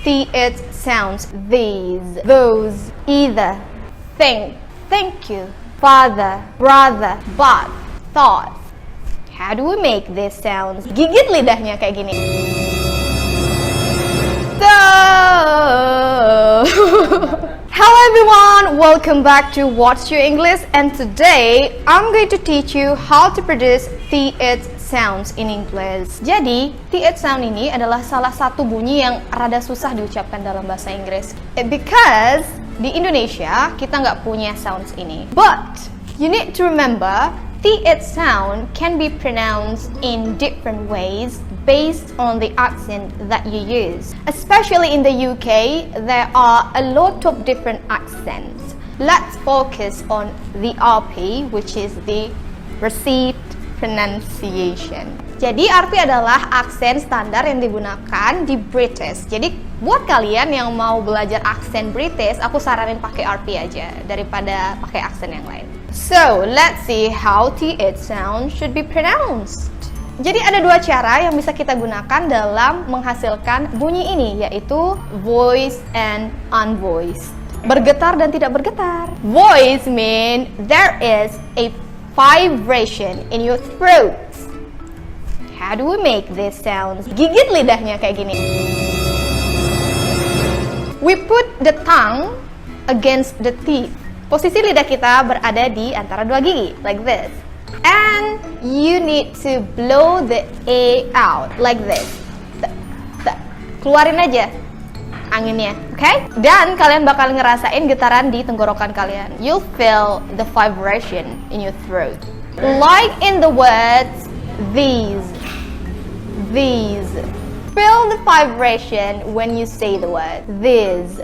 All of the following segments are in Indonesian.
the it sounds. These, those, either, think, thank you, father, brother, but, thought. How do we make these sounds? Gigit lidahnya kayak gini. So, hello everyone, welcome back to What's Your English, and today I'm going to teach you how to produce the it sounds in English. Jadi, the it sound ini adalah salah satu bunyi yang rada susah diucapkan dalam bahasa Inggris. Because di Indonesia kita nggak punya sounds ini. But you need to remember, the it sound can be pronounced in different ways based on the accent that you use. Especially in the UK, there are a lot of different accents. Let's focus on the RP, which is the received pronunciation. Jadi RP adalah aksen standar yang digunakan di British. Jadi buat kalian yang mau belajar aksen British, aku saranin pakai RP aja daripada pakai aksen yang lain. So, let's see how the it sound should be pronounced. Jadi ada dua cara yang bisa kita gunakan dalam menghasilkan bunyi ini, yaitu voice and unvoiced. Bergetar dan tidak bergetar. Voice mean there is a vibration in your throat. How do we make this sound? Gigit lidahnya kayak gini. We put the tongue against the teeth. Posisi lidah kita berada di antara dua gigi, like this. And you need to blow the air out, like this. Keluarin aja anginnya, okay? Dan kalian bakal ngerasain getaran di tenggorokan kalian. You'll feel the vibration in your throat. Like in the words, these. Feel the vibration when you say the word. These.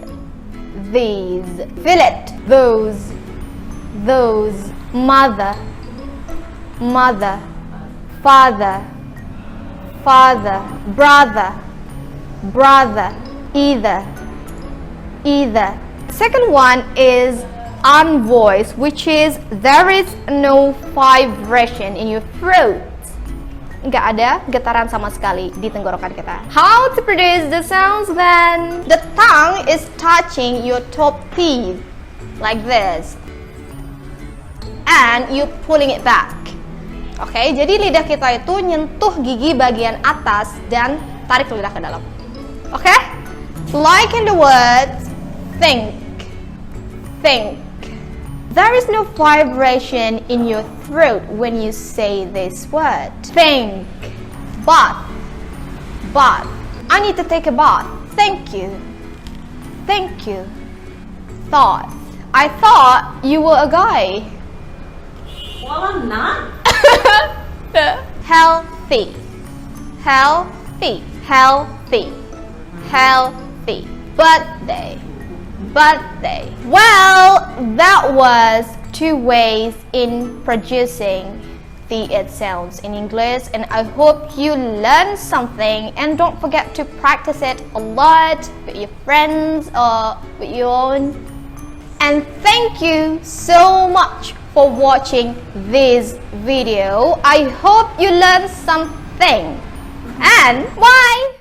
Feel it. Those. Mother. Father. Brother. Either. Second one is unvoiced, which is there is no vibration in your throat. Nggak ada getaran sama sekali di tenggorokan kita. How to produce the sounds then? The tongue is touching your top teeth, like this. And you pulling it back. Oke, jadi lidah kita itu nyentuh gigi bagian atas dan tarik lidah ke dalam. Oke? Like in the words, think. There is no vibration in your throat when you say this word. Think. Bath. I need to take a bath. Thank you. Thought. I thought you were a guy. Well, I'm not. Healthy. Birthday. Well, that was 2 ways in producing the it sounds in English, and I hope you learned something, and don't forget to practice it a lot with your friends or with your own. And thank you so much for watching this video. I hope you learned something, and bye!